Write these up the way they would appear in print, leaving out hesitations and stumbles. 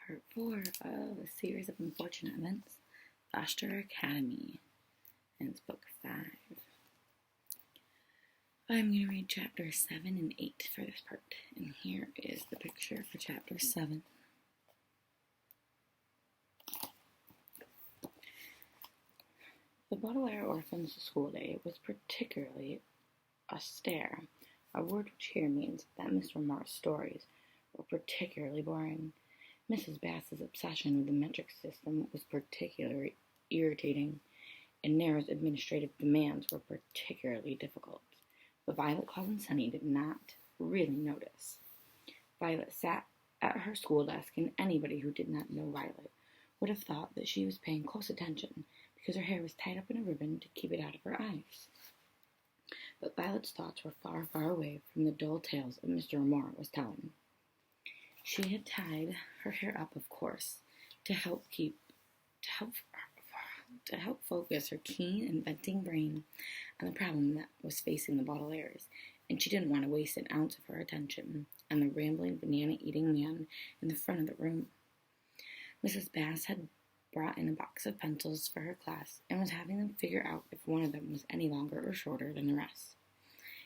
Part 4 of a series of unfortunate events, Austere Academy, and it's book 5. I'm going to read chapter 7 and 8 for this part, and here is the picture for chapter 7. The Baudelaire Orphans' school day was particularly austere, a word which here means that Mr. Moore's stories were particularly boring. Mrs. Bass's obsession with the metric system was particularly irritating, and Nara's administrative demands were particularly difficult. But Violet, Claus, and Sunny did not really notice. Violet sat at her school desk, and anybody who did not know Violet would have thought that she was paying close attention because her hair was tied up in a ribbon to keep it out of her eyes. But Violet's thoughts were far, far away from the dull tales that Mr. Moore was telling. She had tied her hair up, of course, to help focus her keen, inventing brain on the problem that was facing the Baudelaires, and she didn't want to waste an ounce of her attention on the rambling, banana-eating man in the front of the room. Mrs. Bass had brought in a box of pencils for her class and was having them figure out if one of them was any longer or shorter than the rest.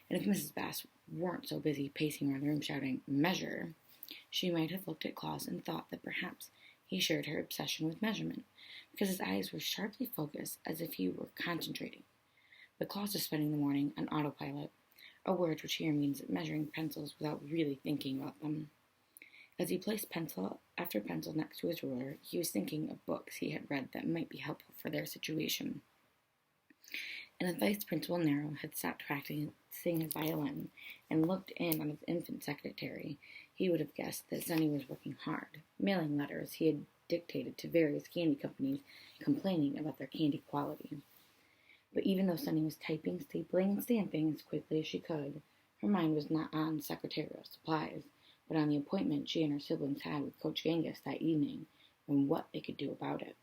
And if Mrs. Bass weren't so busy pacing around the room shouting, "Measure," she might have looked at Claus and thought that perhaps he shared her obsession with measurement, because his eyes were sharply focused as if he were concentrating. But Claus was spending the morning on autopilot, a word which here means measuring pencils without really thinking about them. As he placed pencil after pencil next to his ruler, he was thinking of books he had read that might be helpful for their situation. And if Vice Principal Nero had stopped practicing his violin and looked in on his infant secretary, he would have guessed that Sunny was working hard, mailing letters he had dictated to various candy companies complaining about their candy quality. But even though Sunny was typing, stapling, and stamping as quickly as she could, her mind was not on secretarial supplies, but on the appointment she and her siblings had with Coach Genghis that evening and what they could do about it.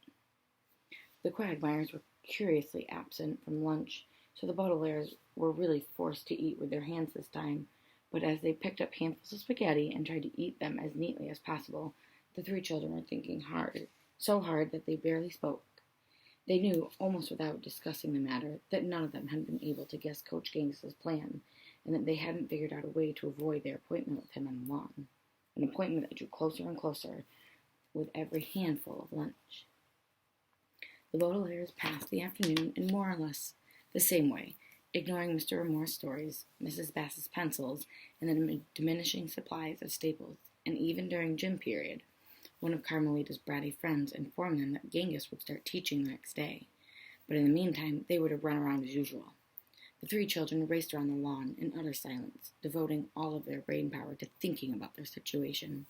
The Quagmires were curiously absent from lunch, so the Baudelaires were really forced to eat with their hands this time, but as they picked up handfuls of spaghetti and tried to eat them as neatly as possible, the three children were thinking hard, so hard that they barely spoke. They knew, almost without discussing the matter, that none of them had been able to guess Coach Genghis's plan, and that they hadn't figured out a way to avoid their appointment with him on the lawn, an appointment that drew closer and closer with every handful of lunch. The Baudelaires passed the afternoon in more or less the same way, ignoring Mr. Moore's stories, Mrs. Bass's pencils, and the diminishing supplies of staples, and even during gym period, one of Carmelita's bratty friends informed them that Genghis would start teaching the next day, but in the meantime they were to run around as usual. The three children raced around the lawn in utter silence, devoting all of their brain power to thinking about their situation.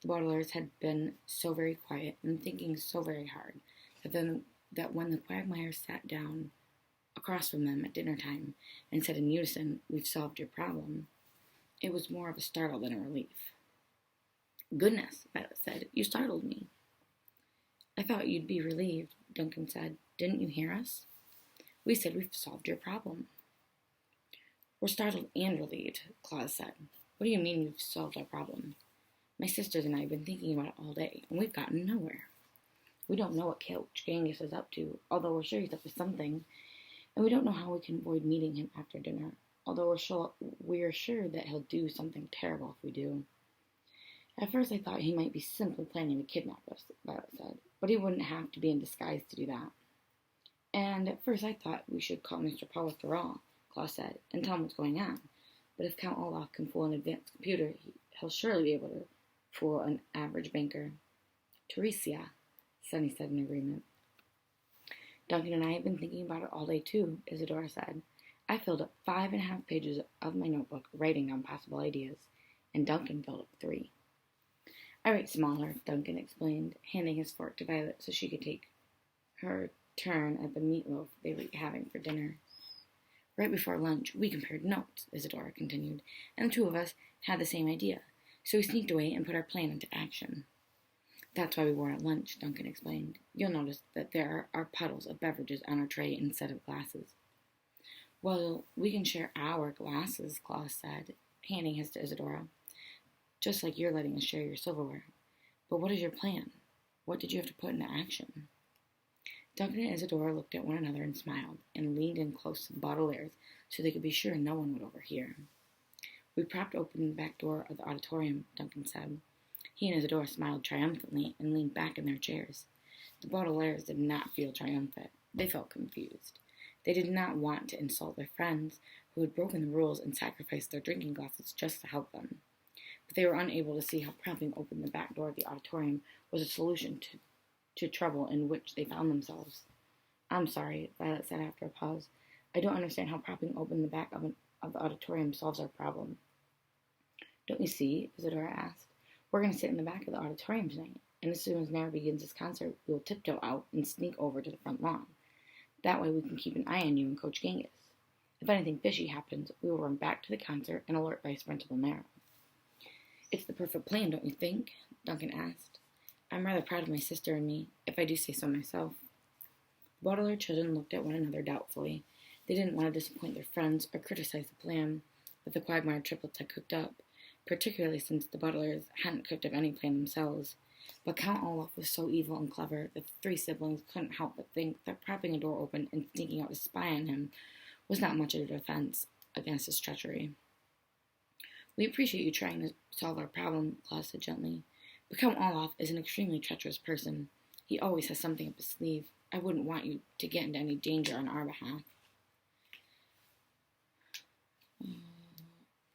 The Baudelaires had been so very quiet and thinking so very hard that when the Quagmires sat down across from them at dinner time and said in unison, "We've solved your problem," it was more of a startle than a relief. "Goodness," Violet said, "you startled me." "I thought you'd be relieved," Duncan said. "Didn't you hear us? We said we've solved your problem." "We're startled and relieved," Claus said. "What do you mean we've solved our problem? My sisters and I have been thinking about it all day, and we've gotten nowhere. We don't know what Coach Genghis is up to, although we're sure he's up to something, and we don't know how we can avoid meeting him after dinner, although we're sure that he'll do something terrible if we do. At first I thought he might be simply planning to kidnap us," Violet said, "but he wouldn't have to be in disguise to do that." "And at first I thought we should call Mr. Paul Thoreau," Claus said, "and tell him what's going on. But if Count Olaf can fool an advanced computer, he'll surely be able to fool an average banker." "Teresia," Sunny said in agreement. "Duncan and I have been thinking about it all day too," Isadora said. "I filled up 5.5 pages of my notebook writing down possible ideas, and Duncan filled up 3. "I write smaller," Duncan explained, handing his fork to Violet so she could take her turn at the meatloaf they were having for dinner. "Right before lunch, we compared notes," Isadora continued, "and the two of us had the same idea, so we sneaked away and put our plan into action." "That's why we were at lunch," Duncan explained. "You'll notice that there are puddles of beverages on our tray instead of glasses." "Well, we can share our glasses," Claus said, handing his to Isadora, "just like you're letting us share your silverware. But what is your plan? What did you have to put into action? Duncan and Isadora looked at one another and smiled, and leaned in close to the Baudelaires so they could be sure no one would overhear. We propped open the back door of the auditorium, Duncan said. He and Isadora smiled triumphantly and leaned back in their chairs. The Baudelaires did not feel triumphant. They felt confused. They did not want to insult their friends who had broken the rules and sacrificed their drinking glasses just to help them. But they were unable to see how propping open the back door of the auditorium was a solution to trouble in which they found themselves. I'm sorry, Violet said after a pause. I don't understand how propping open the back of the auditorium solves our problem. Don't you see? Isadora asked. We're going to sit in the back of the auditorium tonight, and as soon as Nara begins his concert, we will tiptoe out and sneak over to the front lawn. That way we can keep an eye on you and Coach Genghis. If anything fishy happens, we will run back to the concert and alert Vice Principal Nara. It's the perfect plan, don't you think? Duncan asked. I'm rather proud of my sister and me, if I do say so myself. The Baudelaire children looked at one another doubtfully. They didn't want to disappoint their friends or criticize the plan that the Quagmire triplets had cooked up, particularly since the Baudelaires hadn't cooked up any plan themselves. But Count Olaf was so evil and clever that the three siblings couldn't help but think that propping a door open and sneaking out to spy on him was not much of a defense against his treachery. We appreciate you trying to solve our problem, Claus said gently, but Count Olaf is an extremely treacherous person. He always has something up his sleeve. I wouldn't want you to get into any danger on our behalf.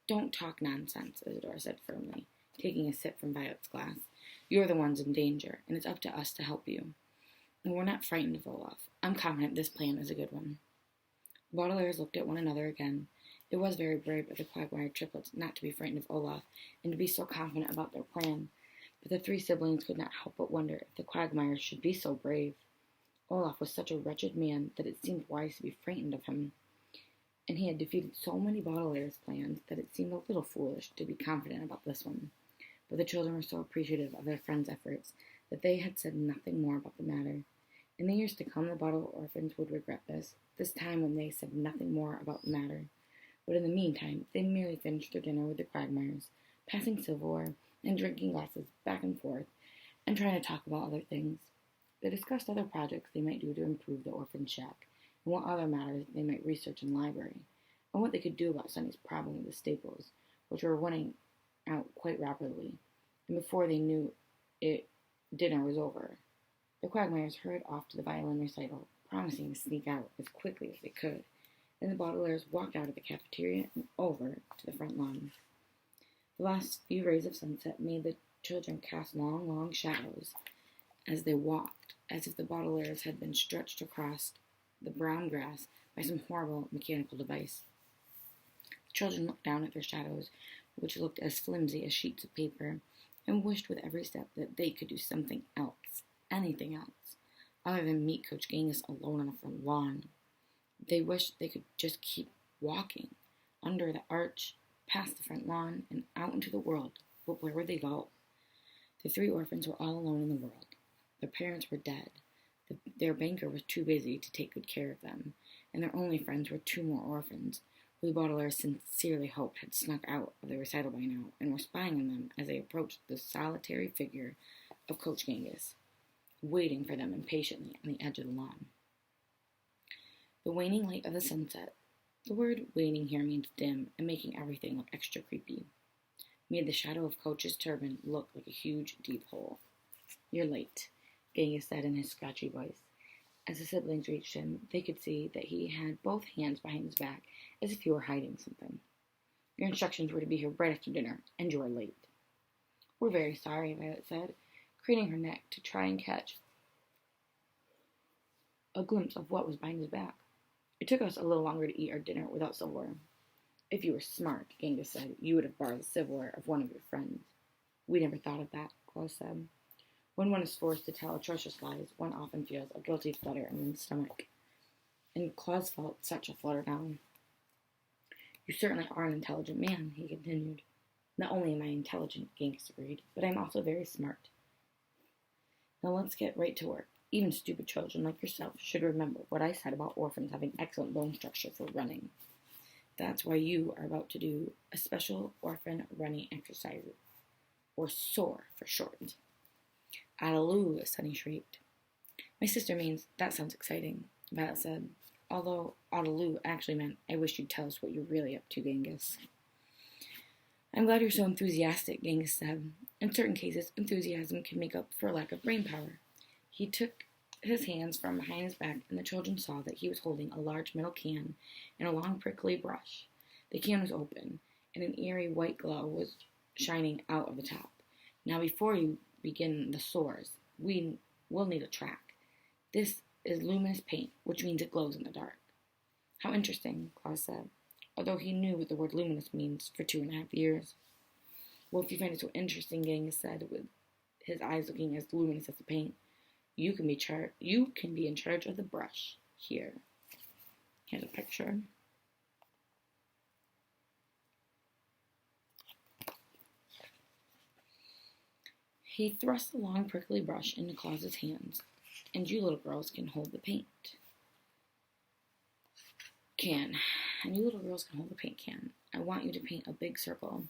Don't talk nonsense, Isadora said firmly, taking a sip from Violet's glass. You're the ones in danger, and it's up to us to help you. And we're not frightened of Olaf. I'm confident this plan is a good one. The Baudelaires looked at one another again. It was very brave of the Quagmire triplets not to be frightened of Olaf and to be so confident about their plan, but the three siblings could not help but wonder if the Quagmires should be so brave. Olaf was such a wretched man that it seemed wise to be frightened of him, and he had defeated so many Baudelaires' plans that it seemed a little foolish to be confident about this one. But the children were so appreciative of their friends' efforts that they had said nothing more about the matter. In the years to come, the Baudelaire orphans would regret this time when they said nothing more about the matter. But in the meantime, they merely finished their dinner with the Quagmires, passing silverware and drinking glasses back and forth, and trying to talk about other things. They discussed other projects they might do to improve the orphan shack, and what other matters they might research in the library, and what they could do about Sonny's problem with the staples, which were running out quite rapidly, and before they knew it, dinner was over. The Quagmires hurried off to the violin recital, promising to sneak out as quickly as they could, and the Baudelaires walked out of the cafeteria and over to the front lawn. The last few rays of sunset made the children cast long, long shadows as they walked, as if the Baudelaires had been stretched across the brown grass by some horrible mechanical device. The children looked down at their shadows, which looked as flimsy as sheets of paper, and wished with every step that they could do something else, anything else, other than meet Coach Genghis alone on the front lawn. They wished they could just keep walking, under the arch, past the front lawn, and out into the world, but where would they go? The three orphans were all alone in the world. Their parents were dead. Their banker was too busy to take good care of them, and their only friends were two more orphans, who the Baudelaires sincerely hoped had snuck out of the recital by now and were spying on them as they approached the solitary figure of Coach Genghis, waiting for them impatiently on the edge of the lawn. The waning light of the sunset, the word waning here means dim and making everything look extra creepy, made the shadow of Coach's turban look like a huge, deep hole. You're late, Genghis said in his scratchy voice. As the siblings reached him, they could see that he had both hands behind his back, as if he were hiding something. Your instructions were to be here right after dinner, and you are late. We're very sorry, Violet said, craning her neck to try and catch a glimpse of what was behind his back. It took us a little longer to eat our dinner without silverware. If you were smart, Genghis said, you would have borrowed the silverware of one of your friends. We never thought of that, Claus said. When one is forced to tell atrocious lies, one often feels a guilty flutter in one's stomach. And Claus felt such a flutter now. You certainly are an intelligent man, he continued. Not only am I intelligent, Genghis agreed, but I'm also very smart. Now let's get right to work. Even stupid children like yourself should remember what I said about orphans having excellent bone structure for running. That's why you are about to do a special orphan running exercise, or SOAR for short. Aloud, Sunny shrieked. My sister means that sounds exciting, Violet said, although Aloud actually meant I wish you'd tell us what you're really up to, Genghis. I'm glad you're so enthusiastic, Genghis said. In certain cases, enthusiasm can make up for a lack of brain power. He took his hands from behind his back, and the children saw that he was holding a large metal can and a long prickly brush. The can was open, and an eerie white glow was shining out of the top. Now, before you begin the soars, we'll need a track. This is luminous paint, which means it glows in the dark. How interesting, Claus said, although he knew what the word luminous means for 2.5 years. Well, if you find it so interesting, Genghis said, with his eyes looking as luminous as the paint, you can be in charge of the brush. Here. Here's a picture. He thrust the long prickly brush into Claus's hands, and you little girls can hold the paint can. I want you to paint a big circle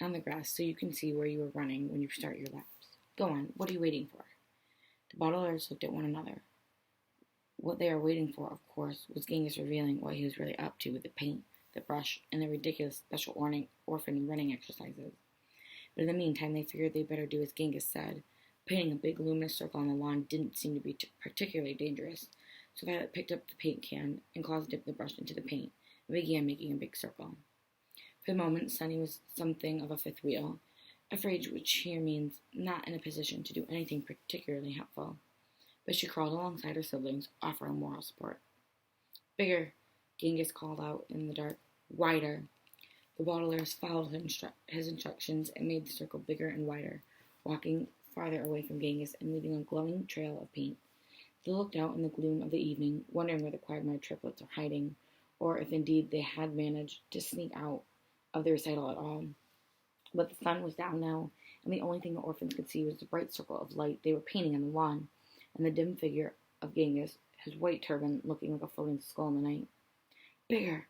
on the grass so you can see where you are running when you start your laps. Go on, what are you waiting for? The bottlers looked at one another. What they were waiting for, of course, was Genghis revealing what he was really up to with the paint, the brush, and the ridiculous special orphan running exercises. But in the meantime, they figured they'd better do as Genghis said. Painting a big luminous circle on the lawn didn't seem to be particularly dangerous, so Violet picked up the paint can and Claus dipped the brush into the paint and began making a big circle. For the moment, Sunny was something of a fifth wheel, a phrase which here means not in a position to do anything particularly helpful, but she crawled alongside her siblings, offering moral support. Bigger, Genghis called out in the dark. Wider. The bottlers followed his instructions and made the circle bigger and wider, walking farther away from Genghis and leaving a glowing trail of paint. They looked out in the gloom of the evening, wondering where the Quagmire triplets were hiding, or if indeed they had managed to sneak out of the recital at all. But the sun was down now, and the only thing the orphans could see was the bright circle of light they were painting on the lawn, and the dim figure of Genghis, his white turban looking like a floating skull in the night. Bigger,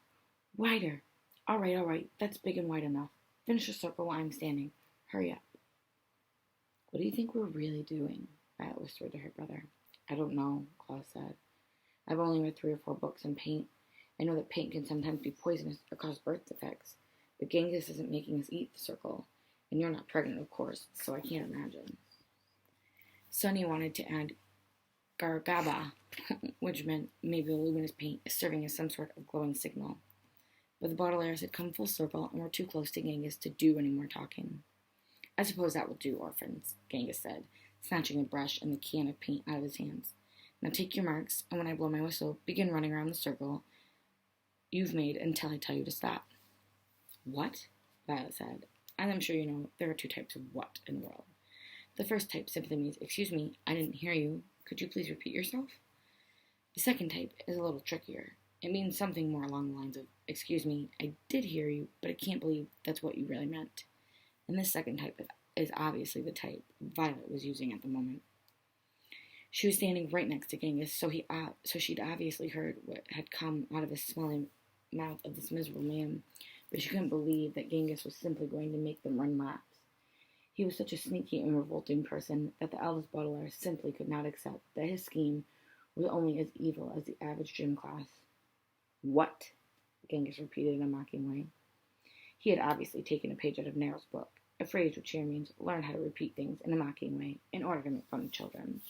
wider. All right, that's big and wide enough. Finish the circle while I'm standing. Hurry up. What do you think we're really doing? Violet whispered to her brother. I don't know, Claus said. I've only read 3 or 4 books on paint. I know that paint can sometimes be poisonous or cause birth defects, but Genghis isn't making us eat the circle, and you're not pregnant, of course, so I can't imagine. Sunny wanted to add Gargaba, which meant maybe the luminous paint is serving as some sort of glowing signal. But the bottlers had come full circle and were too close to Genghis to do any more talking. I suppose that will do, orphans, Genghis said, snatching the brush and the can of paint out of his hands. Now take your marks, and when I blow my whistle, begin running around the circle you've made until I tell you to stop. What? Violet said. As I'm sure you know, there are 2 types of what in the world. The first type simply means, excuse me, I didn't hear you. Could you please repeat yourself? The second type is a little trickier. It means something more along the lines of, excuse me, I did hear you, but I can't believe that's what you really meant. And this second type is obviously the type Violet was using at the moment. She was standing right next to Genghis, so she'd obviously heard what had come out of the smelling mouth of this miserable man, but she couldn't believe that Genghis was simply going to make them run laps. He was such a sneaky and revolting person that the eldest bottler simply could not accept that his scheme was only as evil as the average gym class. What? Genghis repeated in a mocking way. He had obviously taken a page out of Nero's book, a phrase which here means learn how to repeat things in a mocking way in order to make fun of children.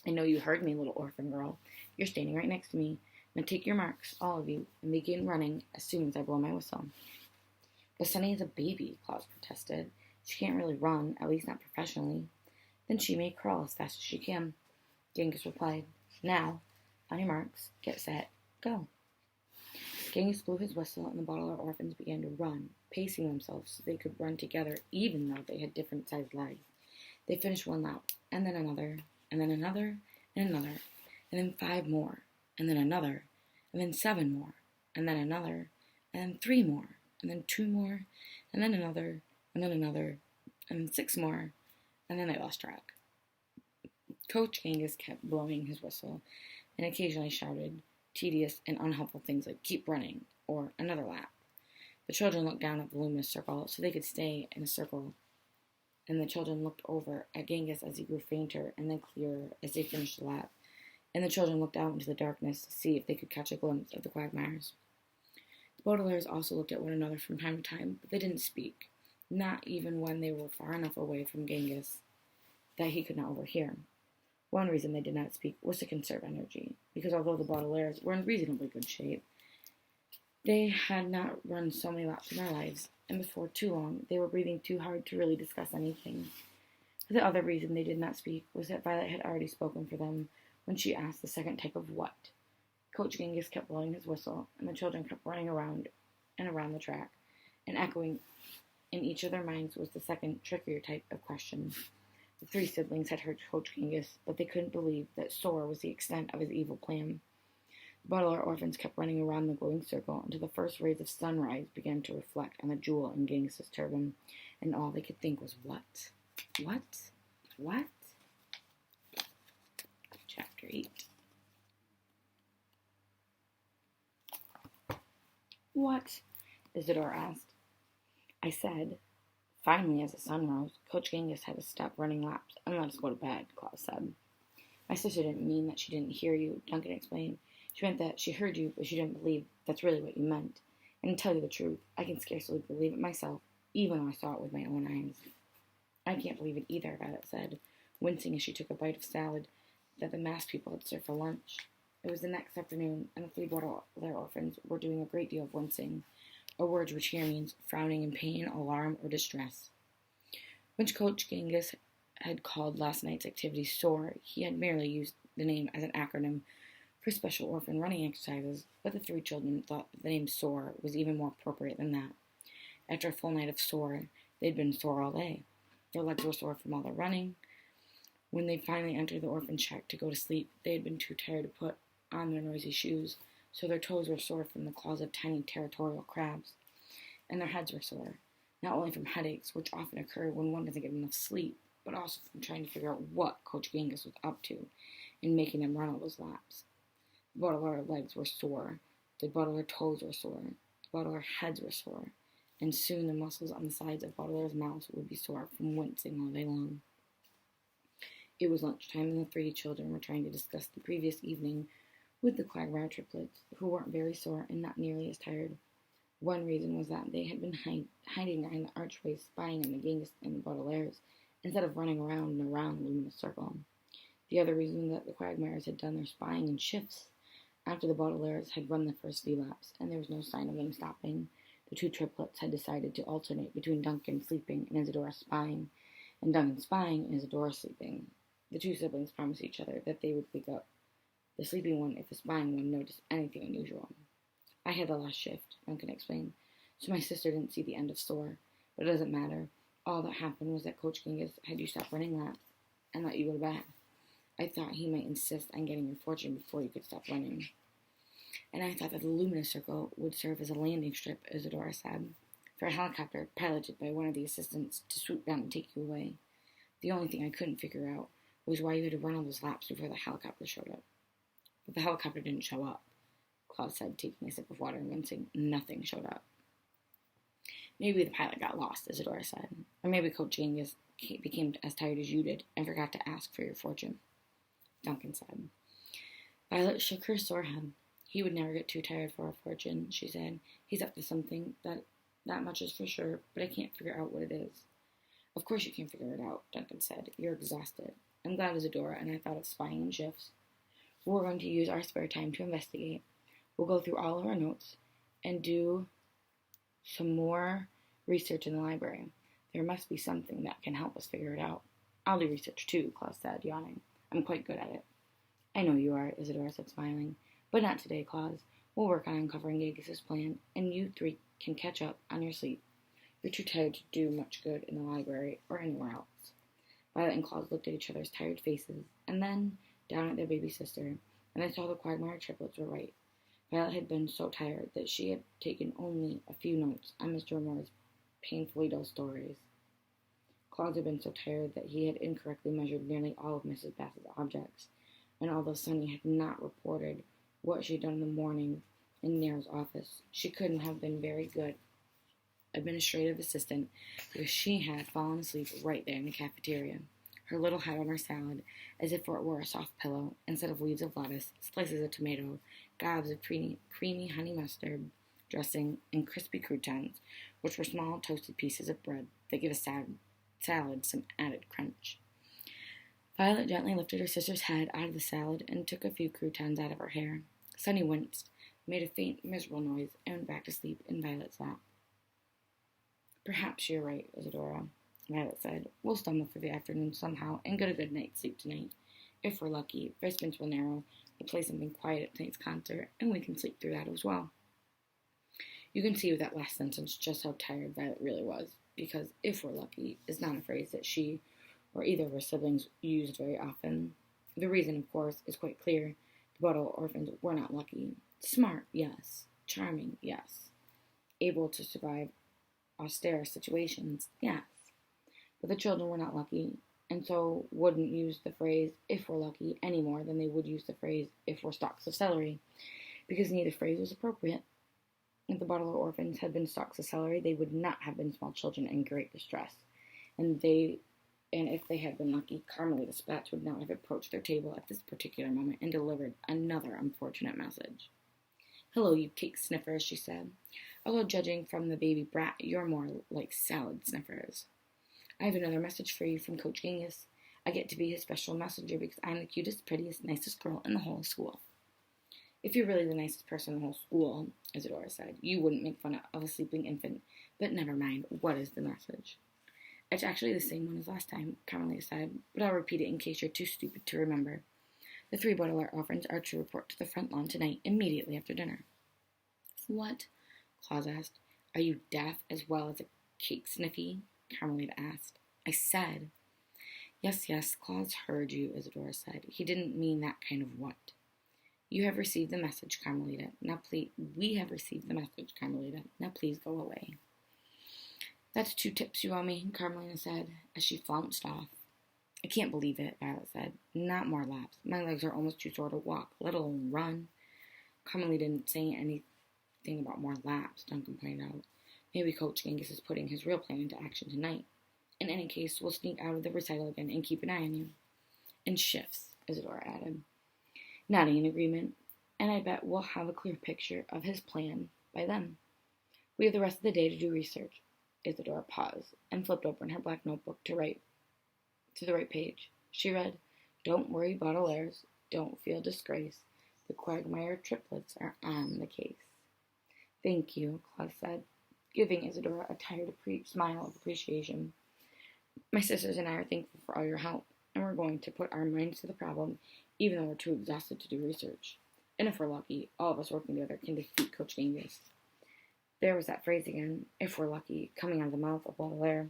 I know you heard me, little orphan girl. You're standing right next to me. Now take your marks, all of you, and begin running as soon as I blow my whistle. But Sunny is a baby, Claus protested. She can't really run, at least not professionally. Then she may crawl as fast as she can. Genghis replied, Now, on your marks, get set, go. Genghis blew his whistle, and the bottler orphans began to run, pacing themselves so they could run together even though they had different-sized legs. They finished 1 lap, and then another, and then another, and another, and then 5 more, and then another, and then 7 more, and then another, and then 3 more, and then 2 more, and then another, and then another, and then 6 more, and then they lost track. Coach Genghis kept blowing his whistle and occasionally shouted tedious and unhelpful things like keep running or another lap. The children looked down at the luminous circle so they could stay in a circle and the children looked over at Genghis as he grew fainter and then clearer as they finished the lap, and the children looked out into the darkness to see if they could catch a glimpse of the quagmires. The Baudelaires also looked at one another from time to time, but they didn't speak, not even when they were far enough away from Genghis that he could not overhear. One reason they did not speak was to conserve energy, because although the Baudelaires were in reasonably good shape, they had not run so many laps in their lives, and before too long they were breathing too hard to really discuss anything. The other reason they did not speak was that Violet had already spoken for them when she asked the second type of what. Coach Genghis kept blowing his whistle, and the children kept running around and around the track, and echoing in each of their minds was the second, trickier type of question. The three siblings had heard Coach Genghis, but they couldn't believe that soar was the extent of his evil plan. The Baudelaire orphans kept running around the glowing circle until the first rays of sunrise began to reflect on the jewel in Genghis's turban, and all they could think was, what? What? What? Chapter 8. What? Isidore asked. I said. Finally, as the sun rose, Coach Genghis had to stop running laps and let us go to bed, Claus said. My sister didn't mean that she didn't hear you, Duncan explained. She meant that she heard you, but she didn't believe that's really what you meant. And to tell you the truth, I can scarcely believe it myself, even though I saw it with my own eyes. I can't believe it either, Violet said, wincing as she took a bite of salad that the masked people had served for lunch. It was the next afternoon, and the three Baudelaire orphans were doing a great deal of wincing, a word which here means frowning in pain, alarm, or distress. When Coach Genghis had called last night's activity SOAR, he had merely used the name as an acronym for special orphan running exercises, but the three children thought the name SOAR was even more appropriate than that. After a full night of SOAR, they'd been sore all day. Their legs were sore from all their running. When they finally entered the orphan shack to go to sleep, they had been too tired to put on their noisy shoes, so their toes were sore from the claws of tiny territorial crabs, and their heads were sore, not only from headaches, which often occur when one doesn't get enough sleep, but also from trying to figure out what Coach Genghis was up to in making them run all those laps. The Baudelaire legs were sore, the Baudelaire toes were sore, the Baudelaire heads were sore, and soon the muscles on the sides of Baudelaire's mouths would be sore from wincing all day long. It was lunchtime, and the three children were trying to discuss the previous evening with the Quagmire triplets, who weren't very sore and not nearly as tired. One reason was that they had been hiding behind the archway, spying on the Genghis and the Baudelaires, instead of running around and around the luminous circle. The other reason was that the Quagmires had done their spying in shifts. After the Baudelaires had run the first few laps, and there was no sign of them stopping, the two triplets had decided to alternate between Duncan sleeping and Isidore spying, and Duncan spying and Isidore sleeping. The two siblings promised each other that they would wake up the sleeping one if the spying one noticed anything unusual. I had the last shift, Duncan explained, so my sister didn't see the end of SOAR, but it doesn't matter. All that happened was that Coach Genghis had you stop running laps and let you go to bed. I thought he might insist on getting your fortune before you could stop running. And I thought that the luminous circle would serve as a landing strip, Isidore said, for a helicopter piloted by one of the assistants to swoop down and take you away. The only thing I couldn't figure out was why you had to run all those laps before the helicopter showed up. But the helicopter didn't show up, Claus said, taking a sip of water and wincing. Nothing showed up. Maybe the pilot got lost, Isidore said. Or maybe Coach Genghis became as tired as you did and forgot to ask for your fortune, Duncan said. Violet shook her sore head. He would never get too tired for a fortune, she said. He's up to something, that much is for sure, but I can't figure out what it is. Of course you can figure it out, Duncan said. You're exhausted. I'm glad Isidora and I thought of spying in shifts. We're going to use our spare time to investigate. We'll go through all of our notes and do some more research in the library. There must be something that can help us figure it out. I'll do research too, Claus said, yawning. I'm quite good at it. I know you are, Isidora said, smiling. But not today, Claus. We'll work on uncovering Genghis' plan, and you three can catch up on your sleep. You're too tired to do much good in the library or anywhere else. Violet and Claus looked at each other's tired faces, and then down at their baby sister, and they saw the Quagmire triplets were right. Violet had been so tired that she had taken only a few notes on Mr. Moore's painfully dull stories. Claus had been so tired that he had incorrectly measured nearly all of Mrs. Bassett's objects, and although Sunny had not reported what she had done in the morning in Nero's office, she couldn't have been very good administrative assistant because she had fallen asleep right there in the cafeteria, her little head on her salad, as if it were a soft pillow, instead of leaves of lettuce, slices of tomato, gobs of creamy honey mustard dressing, and crispy croutons, which were small toasted pieces of bread that give a salad some added crunch. Violet gently lifted her sister's head out of the salad and took a few croutons out of her hair. Sunny winced, made a faint, miserable noise, and went back to sleep in Violet's lap. Perhaps you're right, Isadora, Violet said. We'll stumble through the afternoon somehow and get a good night's sleep tonight. If we're lucky, Brisbane's will narrow. We'll play something quiet at tonight's concert, and we can sleep through that as well. You can see with that last sentence just how tired Violet really was, because if we're lucky is not a phrase that she or either of her siblings used very often. The reason, of course, is quite clear. The Bottle orphans were not lucky. Smart, yes. Charming, yes. Able to survive austere situations, yes. But the children were not lucky, and so wouldn't use the phrase, if we're lucky, any more than they would use the phrase, if we're stalks of celery, because neither phrase was appropriate. If the Bottle orphans had been stalks of celery, they would not have been small children in great distress, and if they had been lucky, Carmelita Spatz would not have approached their table at this particular moment and delivered another unfortunate message. Hello, you cake sniffers, she said. Although judging from the baby brat, you're more like salad sniffers. I have another message for you from Coach Genghis. I get to be his special messenger because I'm the cutest, prettiest, nicest girl in the whole school. If you're really the nicest person in the whole school, Isadora said, you wouldn't make fun of a sleeping infant. But never mind, what is the message? It's actually the same one as last time, Carmelita said, but I'll repeat it in case you're too stupid to remember. The 3 Baudelaire orphans are to report to the front lawn tonight, immediately after dinner. What? Claus asked. Are you deaf as well as a cake sniffy? Carmelita asked. I said. Yes, Claus heard you, Isadora said. He didn't mean that kind of what. You have received the message, Carmelita. We have received the message, Carmelita. Now please go away. That's 2 tips you owe me, Carmelita said, as she flounced off. I can't believe it, Violet said. Not more laps. My legs are almost too sore to walk, let alone run. Carmelita didn't say anything about more laps, Duncan pointed out. Maybe Coach Genghis is putting his real plan into action tonight. In any case, we'll sneak out of the recital again and keep an eye on you. In shifts, Isadora added. Nodding in agreement, and I bet we'll have a clear picture of his plan by then. We have the rest of the day to do research. Isadora paused and flipped open her black notebook to the right page. She read, Don't worry, Baudelaires. Don't feel disgrace. The Quagmire triplets are on the case. Thank you, Claus said, giving Isadora a tired smile of appreciation. My sisters and I are thankful for all your help, and we're going to put our minds to the problem, even though we're too exhausted to do research. And if we're lucky, all of us working together can defeat Coach Genghis. There was that phrase again, if we're lucky, coming out of the mouth of Baudelaire.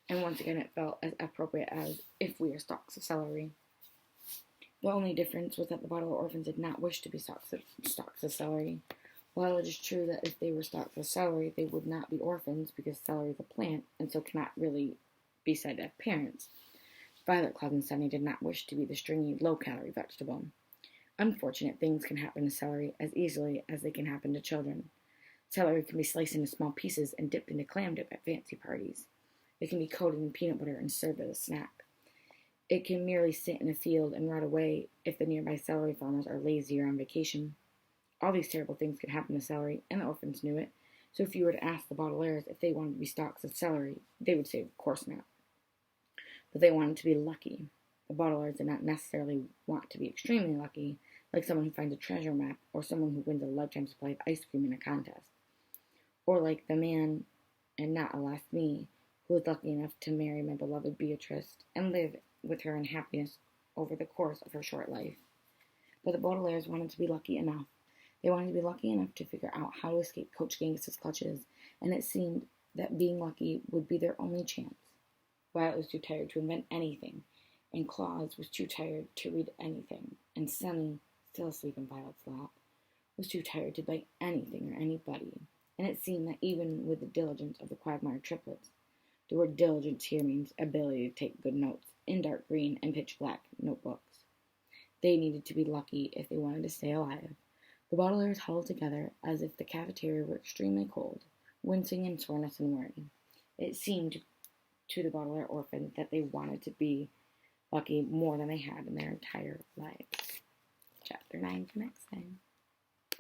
And once again it felt as appropriate as if we are stalks of celery. The only difference was that the Baudelaire orphans did not wish to be stalks of celery. While it is true that if they were stalks of celery, they would not be orphans because celery is a plant and so cannot really be said to have parents. Violet, Claus, and Sunny did not wish to be the stringy, low-calorie vegetable. Unfortunate things can happen to celery as easily as they can happen to children. Celery can be sliced into small pieces and dipped into clam dip at fancy parties. It can be coated in peanut butter and served as a snack. It can merely sit in a field and rot away if the nearby celery farmers are lazy or on vacation. All these terrible things could happen to celery, and the orphans knew it, so if you were to ask the Baudelaires if they wanted to be stalks of celery, they would say of course not. But they wanted to be lucky. The Baudelaires did not necessarily want to be extremely lucky, like someone who finds a treasure map or someone who wins a lifetime supply of ice cream in a contest. Or like the man, and not alas me, who was lucky enough to marry my beloved Beatrice and live with her in happiness over the course of her short life. But the Baudelaires wanted to be lucky enough. They wanted to be lucky enough to figure out how to escape Coach Genghis's clutches, and it seemed that being lucky would be their only chance. Violet was too tired to invent anything, and Claus was too tired to read anything, and Sunny, still asleep in Violet's lap, was too tired to bite anything or anybody. And it seemed that even with the diligence of the Quagmire triplets, the word diligence here means ability to take good notes in dark green and pitch black notebooks. They needed to be lucky if they wanted to stay alive. The Baudelaires huddled together as if the cafeteria were extremely cold, wincing in soreness and worry. It seemed to the Baudelaire orphans that they wanted to be lucky more than they had in their entire lives. Chapter 9 for next time.